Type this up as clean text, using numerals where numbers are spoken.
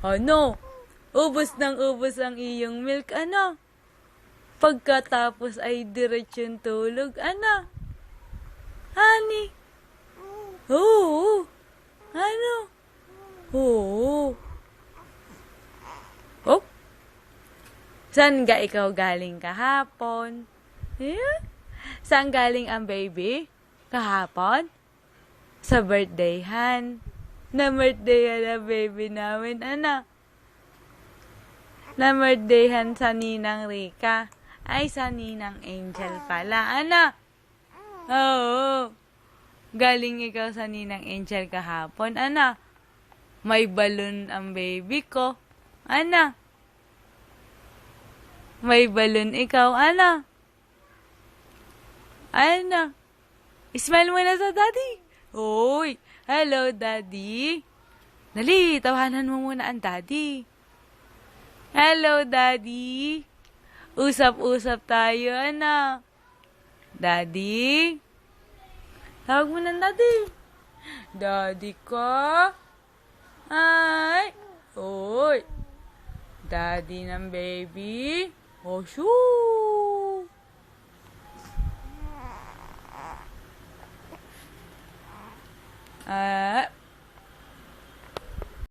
Ano? Ubos ng ubos ang iyong milk, ano? Pagkatapos ay diretsyon tulog, ano? Honey? Oo. Ano? Oo. Oh? Saan ga ikaw galing kahapon? Eh? Saan galing ang baby? Kahapon? Sa birthdayhan. Na birthday ang baby namin, ano? Na birthdayhan sa Ninang Rika. Ay, sa Ninang Angel pala, ano? Oo. Galing ikaw sa Ninang Angel kahapon, ano? May balon ang baby ko. Ano? May balon ikaw, ano? Ano? Smile mo na sa daddy. Hoy! Hello, daddy. Dali, tawanan mo muna ang daddy. Hello, daddy. Usap-usap tayo, ano? Daddy? Tawag mo ng daddy. Daddy ka? Ay! Hoy! Daddy ng baby? Oh, shoo!